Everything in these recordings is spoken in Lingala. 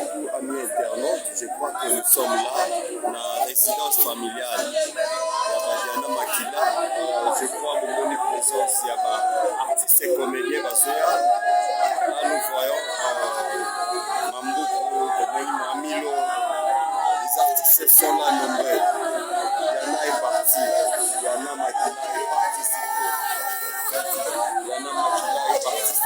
beaucoup, amis internautes. Je crois que nous sommes là, dans résidence familiale. Diana Makila, je crois que nous avons présence, il y a artistes et comédiens. Là, nous voyons Mamboukou, Mamilo. Les artistes sont là nombreux. Diana est partie. Diana Makila est partie. Diana Makila est partie.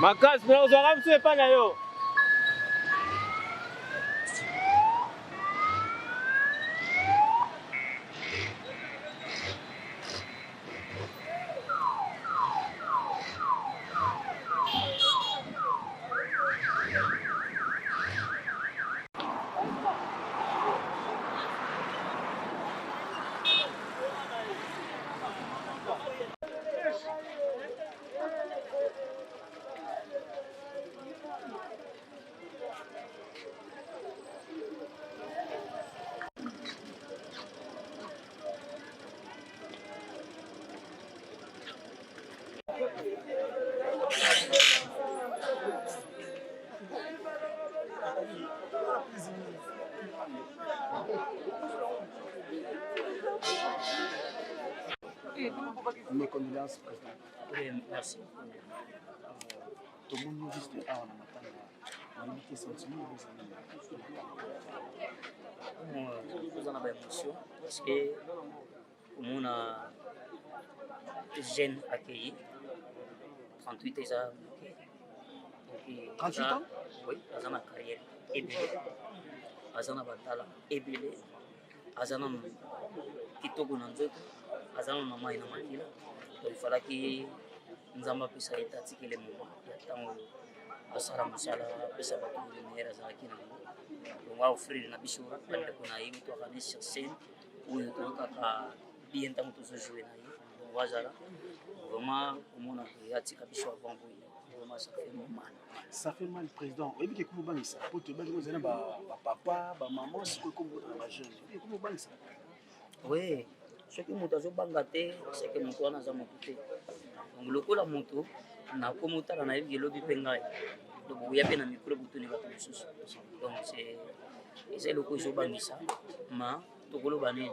Makazi na uzora mtu epana yo. Mes condoléances, président. Oui, merci. Tout le monde juste à en attendant. On a des sentiments, Nous avons des émotions parce que on a des jeunes accueillis, 38 ans. 38 ans? Oui, ils ont une carrière ébélée, ils ont un batala ébélé, ils ont un kitoko nanzoto, ils ont un maman et un makila. Donc il fallait que nous avons pu s'arrêter à tirer les moments. Basara musala pesa batu lumière za kina donc wa offrir na biso pande kuna hivi to kana sur scène où to kaka bien tant to jouer na hivi donc wazala vraiment kumona yatika biso avant vraiment ça fait mal président et puis comment bangisa pour te bangisa zana ba papa ba maman c'est quoi comme ba jeune et comment bangisa oui ce que moto zo bangate c'est que moto wana za mokuté donc lokola moto na komutala na hivi lobi pengai donc il y a bien un micro bouton donc c'est le coup je bangisa ma tokolo bani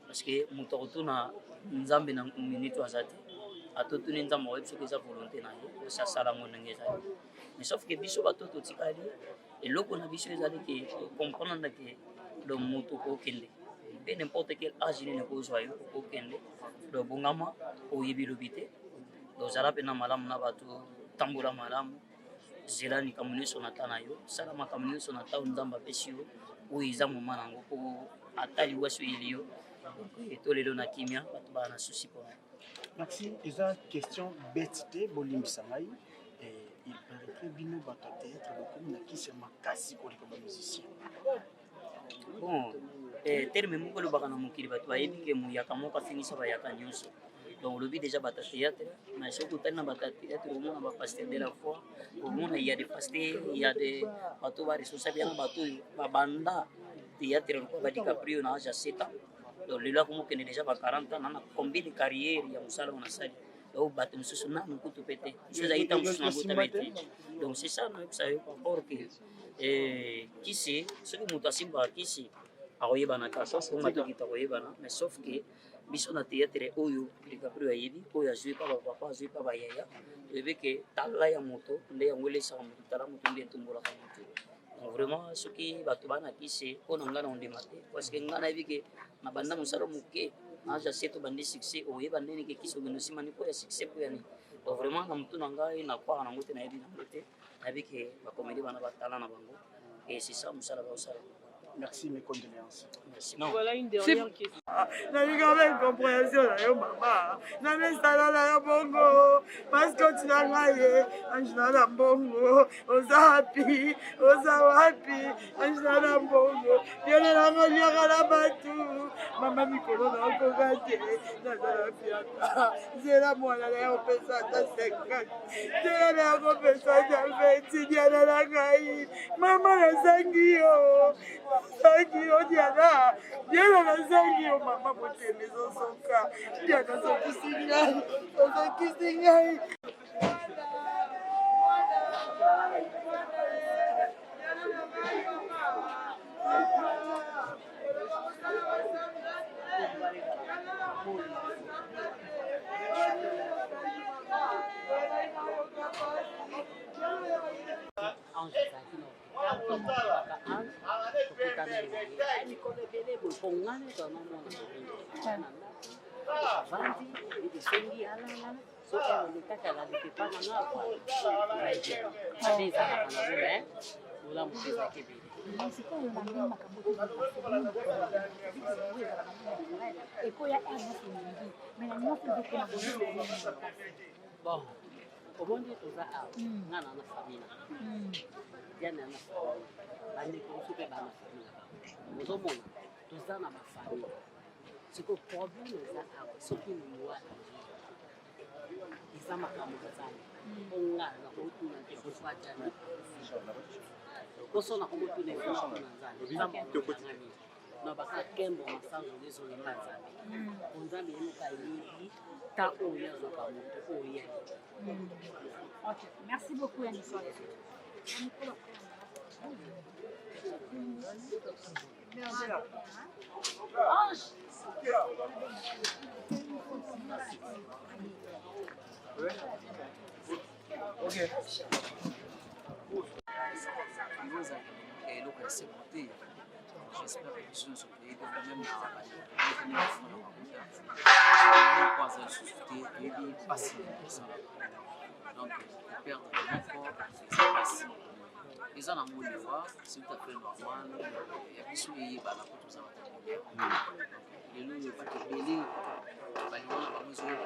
parce que moto retourna nzambe na minute azati atotuni nzambe wa biso za volonté na ye ça sala monenge za mais sauf que biso batoto tikali et loko na biso ezali que comprendre que le moto ko kende et n'importe quel âge il ne ko joyeux ko kende do bongama o yibilobité do zala pena malamu na bato tambola malamu zelani kamune sonata yo salama kamune sonata ndamba pesio uiza mama nango ko atali waso ilio donc etolelo na kimia bato bana souci pour Merci. Ils ont une question bêtité, Bolim Samaï. Il paraîtrait bien au théâtre, comme qui c'est ma casse pour les musiciens. Bon, terme moko lo baka na mokili bato bayebi ke muyaka moko afingisa bayaka nyonso. Donc lobi déjà bata théâtre, mais ce que na bata théâtre au monde ba pasteur de la foi, au monde il y a des pasteurs, il y a des bato ba responsable bien bato ba banda théâtre ko ba DiCaprio na ja 7 ans. Donc lelo ko mokene déjà ba 40 ans na combien de carrière ya musala na sali. Donc bato mususu na mukutu pete. Chose aita mususu na bota meti. Donc c'est ça na ça pour que qui c'est ce que mutasimba qui c'est akoyebana kaka onga tokita koyebana mais sauf que biso na théâtre oyo DiCaprio ayebi oyo azwi pa bapapa azwi pa bayaya toyebi ke tala ya moto nde yango elesaka moto tala moto nde etombolaka moto. Donc vraiment soki bato banakise mpo na ngai na ondema te parce que ngai nayebi ke na banda mosala moke naja se tobandi succès oyeba ndeni ke kisi okende osimani mpo ya succès mpo yani. Donc vraiment na motu na ngai nakwaka nango te nayebi nango te nayebi ke bakomedi bana batala na bango et c'est ça mosala baosala. Merci, mes condoléances. Merci. Voilà une dernière question. Nalinga compréhension na yo mama. Na mesala na yo bongo. Parce que tu n'as rien. Angela na bongo. Oza happy. Oza happy. Angela na bongo. Yele na ngoliaka na batu. Mama mikolo na okokate. Nazala fiaka. Zela mwana na yo pesa ta 50. Zela na yo pesa ta 20. Diana na ngai. Mama na sangi yo. Thank you, Diana. Diana, thank you, Mama. But you are so kind. Diana, so kissing me. So kissing me. Bon, comment dire tout ça? On a une famille. Il y a une famille. On est comme super dans la famille. Nous avons tout ça dans ma famille. Ce que le problème est ça, ce qui nous voit, ils ont ma famille. On a la route où on peut faire des choses. Parce qu'on a comme tous les gens dans la famille. Non, parce que quand on a ça, on est sur les mains. On a mis une cahier. Ok, merci beaucoup Yannick. Ange. Ok. J'espère que les choses sont payées de même donc, perdre mon corps, c'est facile. Les gens ont voulu voir, c'est tout à fait normal. Il y a des choses qui sont là pour tout ça. Les gens ne pas te mêler, les gens ne pas jouer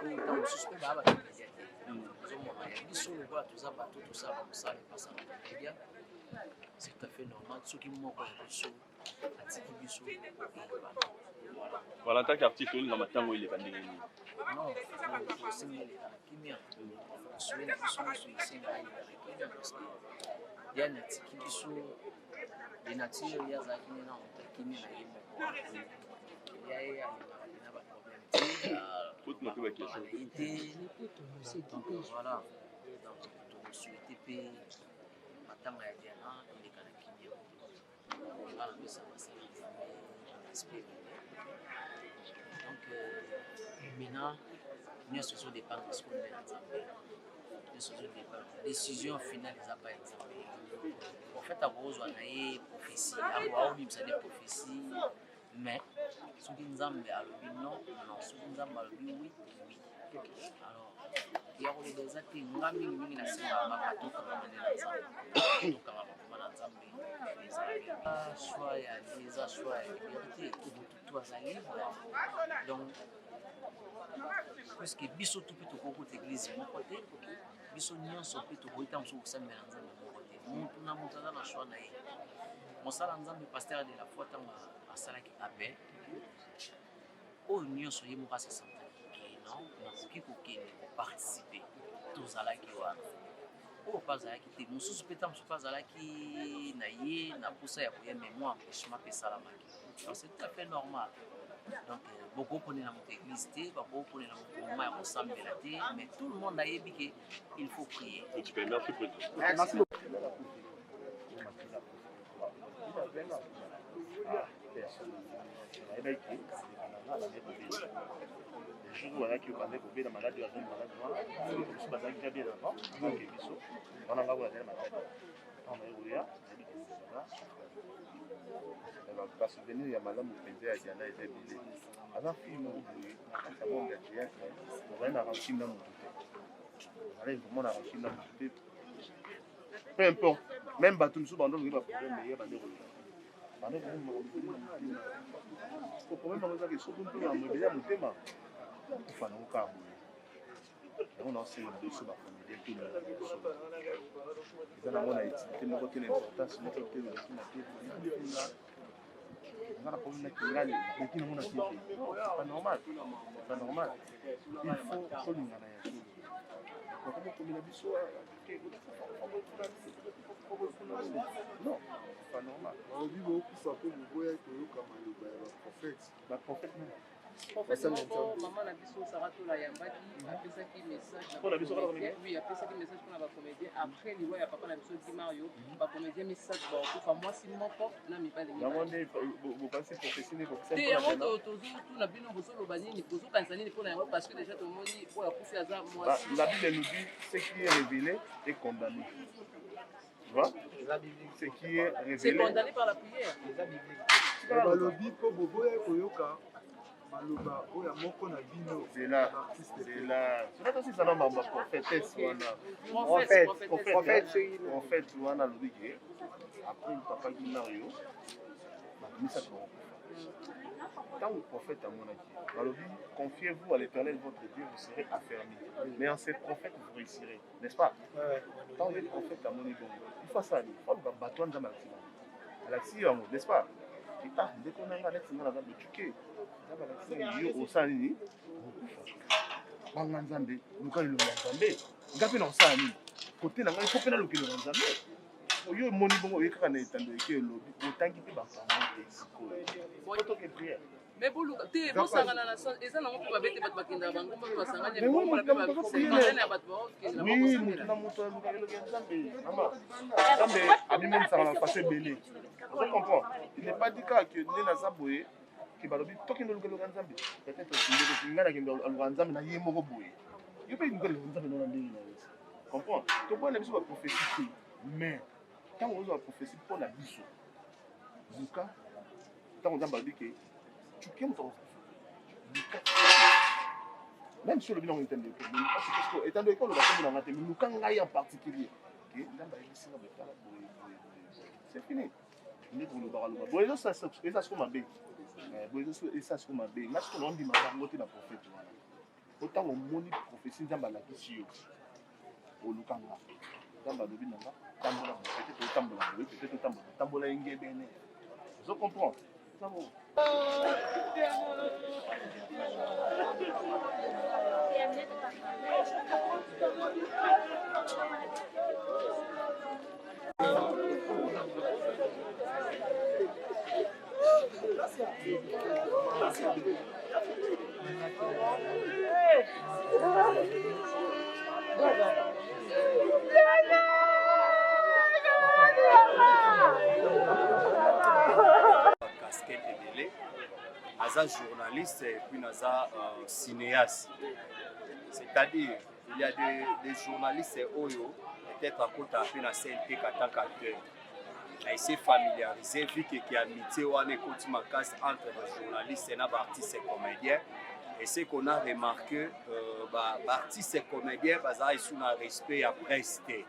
à la tête, suspect il y a des choses qui sont tout ça, c'est tout à fait normal. Ceux qui m'ont dit Voilà, tant qu'artiste, on a maintenant il est pas négatif. non, c'est une kimia. C'est une question parce que il y a une question de nature, il y a ça qui est là, kimia il y a Toute ma question. Donc voilà, donc on souhaite payer maintenant à Diana, il est quand même kimia. Voilà, mais ça va s'expliquer. Donc maintenant, nous sommes dépend de ce qu'on met en place. La décision finale n'est pas exemple. En fait, à cause on a une prophétie, à cause de des prophéties, mais ce qui nous a mis à l'objet non, ce qui nous a mis à l'objet oui. Alors, il y a des actes qui nous ont mis à l'objet donc puisque biso tout peut kokota église moko te biso nyonso mpe tokoyita mosusu kosambela nzambe moko te motu na moto aza na shwa na ye mosala nzambe paster de la foi ntango asalaki appel oyo nyonso ye moko asasantaki ke non nakoki kokende koparticipe tozalaki wana oyo mpe azalaki te mosusu mpe ntango mosusu mpe azalaki na ye na posa ya koya mémoire empêchement mpe esalamaki donc c'est tout à fait normal donc bokoponela moto église te bakoponela moto moma ya kosambela te mais tout le monde ayebi ke il faut prier. Merci beaucoup. Les jours qui ont été dans maladie, parce que il y a madame Penzé à Diana et Débile. Avant film, on a dit, on va arracher dans mon côté. Allez, comment on arrache dans mon côté. Peu importe, même Batum sous bandon, il va problème, mais il y a bandé. Bandé, le problème, c'est que surtout pour me dire mon thème, il faut nous calmer. On a aussi des choses à faire, des choses. Ils ont été mon côté l'importance, mon côté le on a un problème qui est là, c'est pas normal. C'est pas normal. Il faut que nous ayons non, c'est pas normal. On dit beaucoup ça pour vous voir que vous comme le prophète. La prophète même. Maman na biso Sarato la yambaki apesaki message pour la biso oui apesaki message pour na ba comédien après liwa ya papa na biso Di Mario ba comédien message ba ko moi si moko na mibale ni demandez vous pensez prophétie pour ça et on tout na bino boso lobani ni boso kansani ni pour na parce que déjà tout le monde pour la couper à moi la Bible nous dit ce qui est révélé est condamné. Tu vois? Ce qui est révélé c'est condamné par la prière. Ba lobi ko bobo ya koyoka maloba oya moko na bino c'est là c'est aussi ça na mamba prophétesse wana prophète wana lobi ke après papa Di Mario ba misa ko tant le prophète a monaki balobi confiez-vous à l'Éternel votre Dieu vous serez affermis mais en ces prophètes vous réussirez n'est-ce pas tant le prophète a monaki il faut ça il faut ba batwa nzamba l'action l'action n'est-ce pas ah dès qu'on a la lettre dans la table de tuer yo osani banga nzambe lukali lo nzambe ngapi na osani côté na ngai kopena lokelo na nzambe oyo moni bongo ekaka na etando eke lobi otangi pe ba fama te siko to ke prière mais boluka te bosangana na eza nango mpe babete bato bakendaka bango mpe basangani na bato bakendaka oui mutu na mutu aluka eloko ya nzambe mama nzambe abimenisaka na face ebele ozo comprendre il n'est pas dit que nde naza boye ke balobi tokende oluka eloko ya nzambe peut-être ngai nakende aluka ya nzambe na ye moko boye yo mpe luka eloko ya nzambe nona ndenge na yesi comprendre tokoyana biso baprophétie te mais ntango ozwa baprophétie mpo na biso luka ntango nzambe alobi ke tuke moto même si olobi nango etando ekolo etando ekolo bakombonanga te mais luka ngai en particulier ke nzambe ayebisinga botala boye c'est fini nde kolobaka loba boye eza siko mabe boye eza siko mabe nga siko naondimaka yango te na prophète wana otango omoni prophétie nzambe alakisi yo olukanga nzambe alobi nanga tambola peut-être otambola boye peut-être otambola engebene ozo comprendre eza bo casquette ebele aza journaliste et puis naza cinéaste, c'est-à-dire il y a des journalistes oyo peut-être à côté après na CNT en tant qu'acteur il s'est familiarisé vu qu'il y a amitié wana ekoti makasi entre les journalistes et les artistes et comédiens. Et c'est qu'on a remarqué, artistes et comédiens, ils ont un respect à prester.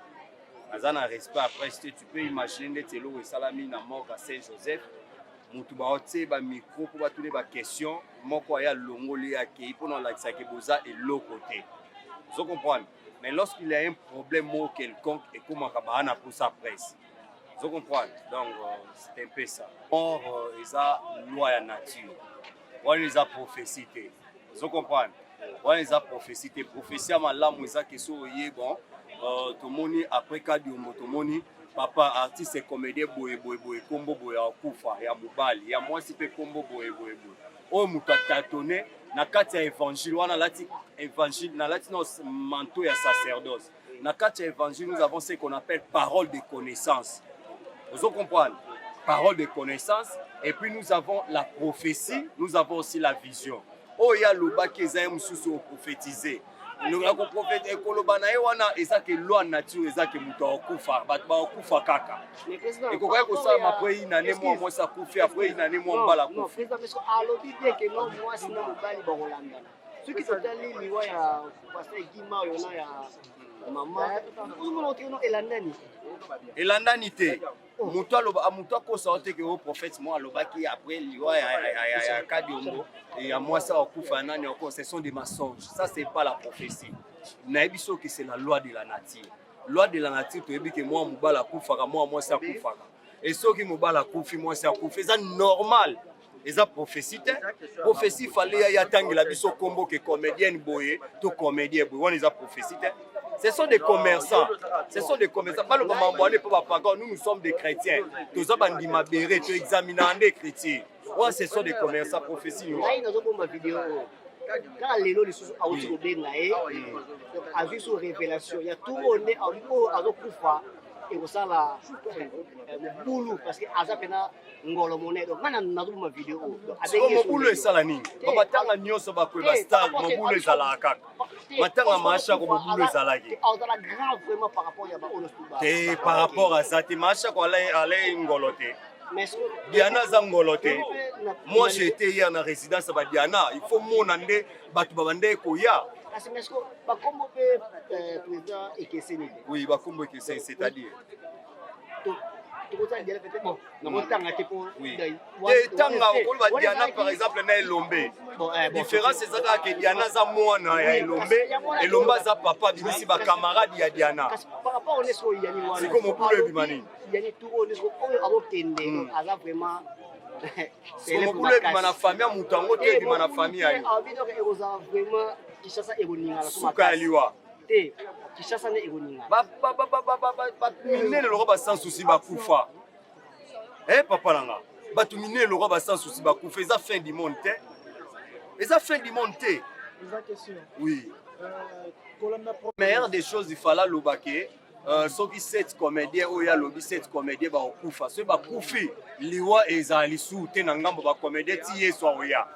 Ils ont un respect à prester. Tu peux imaginer que tu es Salami na mort à Saint-Joseph. mutu baote ba micro pour ba tous les ba questions moko ya longoli ya ki pour non lakisa ke boza et l'autre côté. Vous comprenez? Mais lorsqu'il y a un problème quelconque et comment kabana pour sa presse. Vous comprenez? Donc c'est un peu ça. Or ils a loi ya nature. On les a prophétie. Vous comprenez? On les a prophétie. Prophétie à malamu ils a question bon tout moni après cas du motomoni papa artiste et comédien boye combo boye akufa ya mobali ya moi si pe combo boye o mutu atatone na kati ya évangile wana lati évangile na lati no manteau ya sacerdoce na kati ya évangile nous avons ce qu'on appelle parole de connaissance. Vous comprenez? Parole de connaissance et puis nous avons la prophétie, nous avons aussi la vision. Oh ya loba ki eza mususu prophétiser. Nous avons prophétisé kolobana e wana eza ke loi nature eza ke mutu akufa bat ba akufa kaka. Et ko ko ça ma après une année moi ça kufi après une année moi mbala kufi. Non, président parce que alobi bien que non moi sina mobali ba Rolanda. Ce qui totali liwa ya pasteur Guima yona ya maman. Nous montrons elandani. Elandani te. Mutu aloba mutu akosa ote ke o prophète moi alobaki après liwa ya Kadiombo et à moi ça okufa nani encore ce sont des mensonges. Ça c'est pas la prophétie. Naibiso que c'est la loi de la nature. Loi de la nature tu ebi que moi mobala kufaka moi ça kufaka. Et ceux qui mobala kufi moi ça kufi c'est normal. Eza prophétie te. Prophétie fallait ya tangela biso kombo que comédienne boye to comédien boye on les a prophétie te. Ce sont des commerçants. Ce sont des commerçants. Pas le moment où nous sommes des chrétiens. Tous les bandits mabérés, tu examines des chrétiens. Ouais, ce sont des commerçants professionnels. Quand les lois sont à haute avec sur révélation, il y a tout le monde à l'autre et ça la boulot parce que azapena ngolo monnaie donc maintenant na ma vidéo avec boulot ça nini baba tanga nyonso ba ko ba star mo boulot ezala kaka matanga masha ko boulot ezala ki azala grave vraiment par rapport ya ba onostuba et par rapport à ça te masha ko aller ngolote Diana zangolote. Moi j'ai été hier dans résidence à Diana, il faut mon andé batu babande ko ya. Oui, Bakombo Ekese, c'est-à-dire. Oui. Et Tanga, Diana par exemple, na Elombe. Différence c'est ça que Diana za mwana ya Elombe, Elomba za papa bimisi ba camarade ya Diana. Par rapport au Nesco Yani wana. C'est comme pour le bimani. Yani tout au Nesco alo tende, ala vraiment c'est le pour le bimana famille mutango te bimana famille ayo. Vraiment Kishasa egoninga la suka liwa. Te Kishasa ne egoninga. Ba mine le roba sans souci ba kufa. Eh papa langa. Ba tu mine le roba sans souci ba kufa, ça fin du monde te. Et ça fin du monde te. Oui. Meilleure des choses il fallait l'obake. Ceux qui sont comédiens ou ya lobby set comédien ba okufa. Ceux ba kufi liwa ezali sous te na ngambo ba comédien ti yeso oya.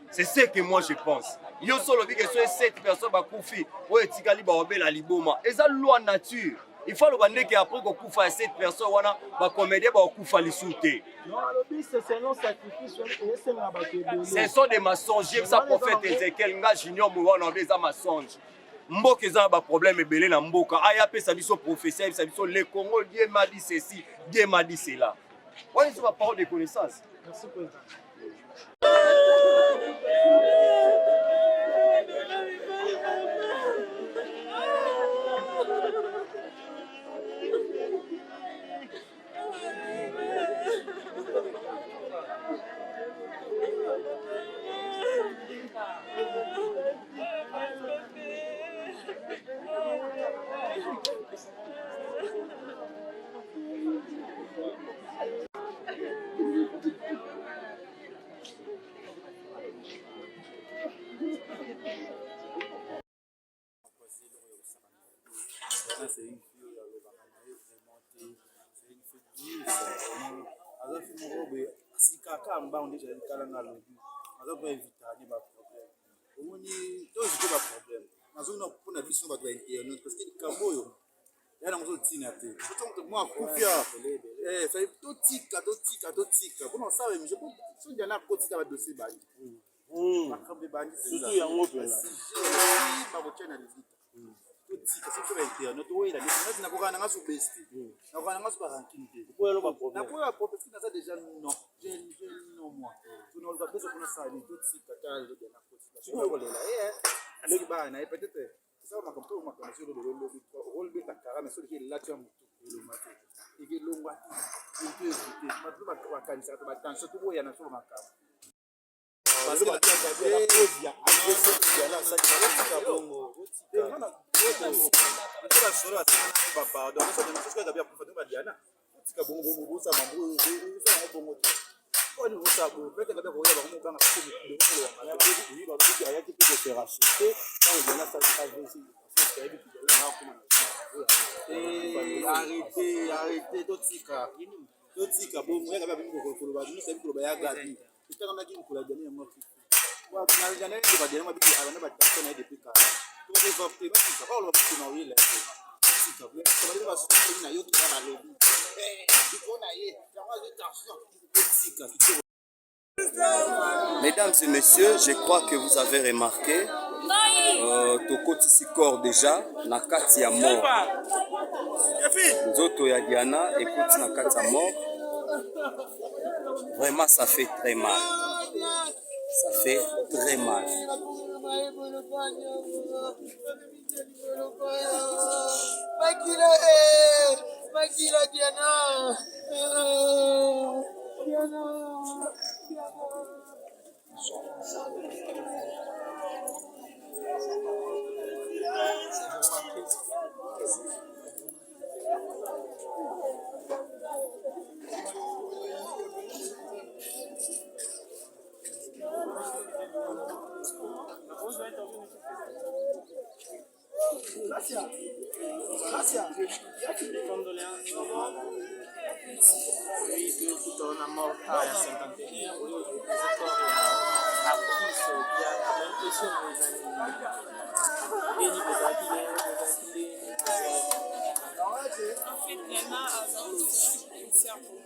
C'est ce que moi je pense. Yo solo bi que so 7 personnes ba kufi o etikali ba obela liboma. Eza loi nature. Il faut le bande que après ko kufa 7 personnes wana ba comédien ba okufa lisute. Non, lobby c'est un sacrifice et c'est na ba que ce sont des mensonges. Ça prophète Ézéchiel nga junior mo wana des mensonges. Mboka eza ba problème ebele na mboka. Aya pe sa biso professeur, sa biso le Congo, Dieu m'a dit ceci, Dieu m'a dit cela. Voilà c'est ma parole de connaissance. Merci président. C'est une fille c'est une fille alors finalement si kaka mba déjà kala na lobi alors ba éviter ni ba problème omoni to c'est pas problème nazo na pona biso ba internet parce que kamoyo yana ngozo tina te tout moi kufia ça to tika pour ça mais je peux so diana ko tika ba dossier bandi surtout yango pena ba bochena les vite to tika c'est ba internet oyela neti nakoka nanga so best nakoka nanga so ba ranking te nakoya prophétie naza déjà non non moi tuna olba beso kuna sali tout si katala de na kosi sio kolela leki bana peut-être ça ma comme ma sur le rôle beta karama sur qui là tu as mutu le matin et que longwa il peut éviter ma ba kanisa ba tension tout boya na so makama parce que la cause ya agression ya la ça qui va bongo la solo atana ba pardon ça ne se pas bien pour faire ba diana tika bongo busa mambo ça bongo on vous ça vous peut-être que vous allez voir dans la commune de la oui ba qui a qui peut se racheter quand il y en a ça arrêtez totika bongo ya ba bingo ko ba ni sabi ko ba ya gadi kitaka na kingu kula jamii ya mwafi wa na jana ndio ba jamii bibi abana ba tsona depuis ka to reporter ba tsaka ba lo ba kuna wile tsika kwa sababu ba sisi na yote na lobi ikona ye kama tension tsika. Mesdames et messieurs, je crois que vous avez remarqué Toko Tisikor déjà na kati ya mort. Nzoto ya Diana écoute na kati ya mort. Vraiment ça fait très mal. Ça fait très mal. Makila Diana. Condoléances. Oui, que tout on a mort à la 51, les accords et à prise bien l'impression des années. En fait, vraiment, avant le cerveau.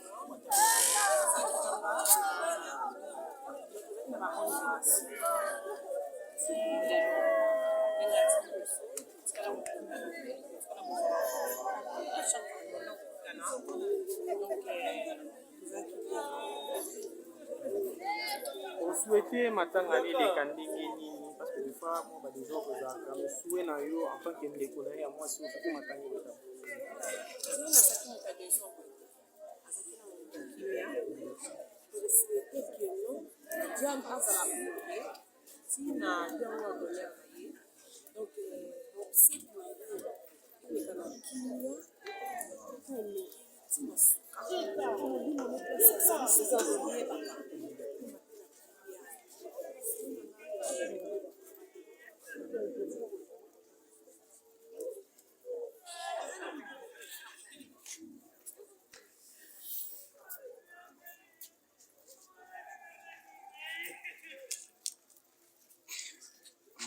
On souhaitait matanga les kandingeni parce que des fois moi des gens que ça quand souhait na yo en tant que ndeko na ya moi si on fait matanga ça on a ça qui est des gens on souhaitait que non diam azala pour tina diam wa gola donc c'est pour les kandingeni comme tina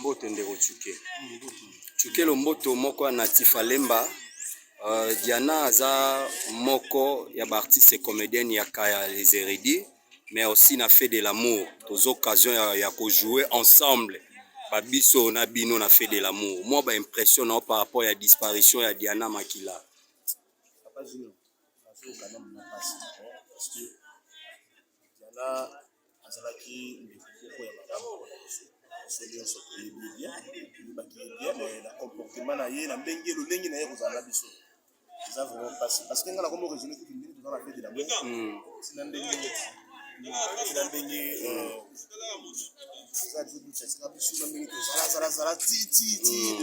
mbote ndeko Tchuke lo mboto moko na Tifalemba. Diana aza moko ya ba artiste comédienne ya kaya les érudits, mais aussi na fait de l'amour. Aux occasions ya ko jouer ensemble. Babiso na bino na fait de l'amour. Moi ba impression na par rapport à disparition ya Diana Makila. Papa Junior, ça quand même na passe parce que Diana azalaki ndeko ya madame c'est bien ce qui est bien mais la comportement na ye na ndenge lolengi na ye kozala biso ça vraiment passer parce que ngala comme résumé tout une dans la fête de l'amour c'est na ndenge ça dit c'est ça biso na ndenge zala ti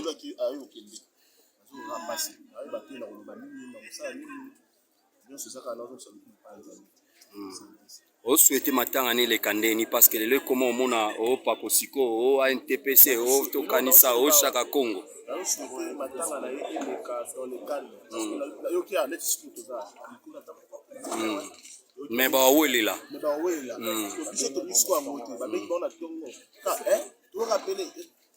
de qui ayo kende ça va passer ayo ba tena ko ba nini na musala nini bien c'est ça kana zo pas o souhaité matanga ni le kandeni parce que le comment on a au pakosiko au NTPC au tokanisa au Chaka Congo matanga na ile ka dans le calme yo ki a net scout za mais ba wele là biso to biso ngote ba beki bona tongo ka to rappeler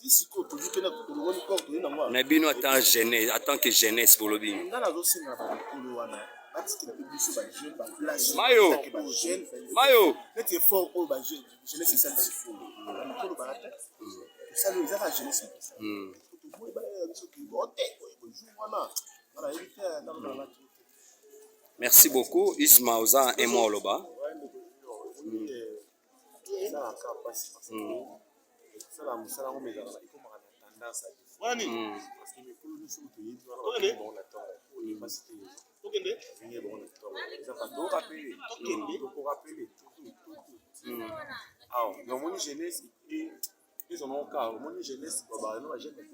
disiko to dipena to ngoni ko to ina moi mais bino attend que jeunesse pour le bien ngana zo singa ba kolo wana parce que biso ba jeune ba place Mayo net fort au ba jeune jeunesse c'est ça il faut kolo ba ça nous a jeunesse Merci beaucoup. Isma Oza et moi Loba. Ils en ont cas, mon jeunesse, non, j'ai les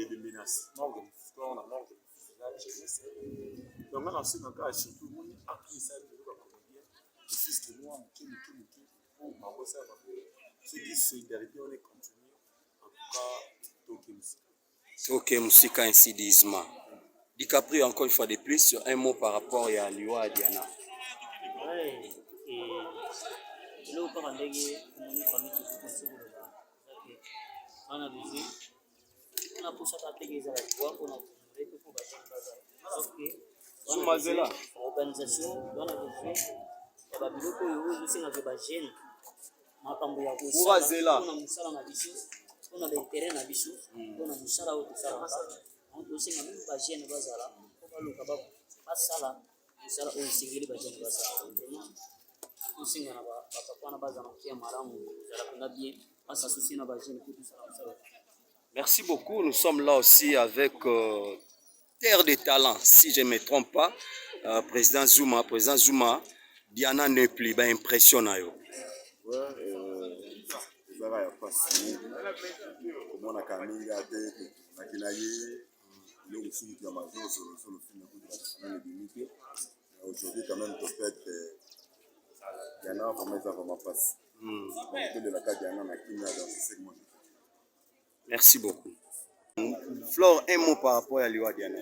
deux menaces. Donc, on a mort de la jeunesse. Donc, on a aussi un cas, surtout, on a appris ça de la comédien. Le fils de moi, qui pour ma voix, ça va faire. C'est qui solidarité, on est continué. En tout cas, Toke Musika. Toke Musika, ainsi d'Isma. DiCaprio, encore une fois de plus, sur un mot par rapport à Liwa Diana. Ouais, et là, on parle de la famille qui est possible. On a besoin. On a pour ça qu'à la voix, on a besoin pour la organisation, on a besoin. Il y a des gens qui ont besoin de jeunes. On a l'intérêt na biso, on a musala au tsala. On doit se même pas jeune bazala. On va le kabab. Asala, musala au singeli ba jeune bazala. On singa na ba papa na bazala kia maramu, zala kuna bien. Asa souci na ba jeune pour tout ça. Merci beaucoup. Nous sommes là aussi avec Terre de Talent, si je ne me trompe pas. Président Zuma, Diana ne plus, ben impressionnant. Ouais, ça va, il n'y a pas si. Comment on a camé, on a quinaillé, le film qui a majoré sur le film de la dignité. Aujourd'hui, quand même, peut-être, Diana va mettre vraiment passe. De la carte Diana, on a quinaillé dans ce segment. Merci beaucoup. Flore, un mot par rapport à Liwa Diana.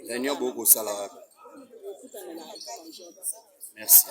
Réunion beaucoup ça là. Merci.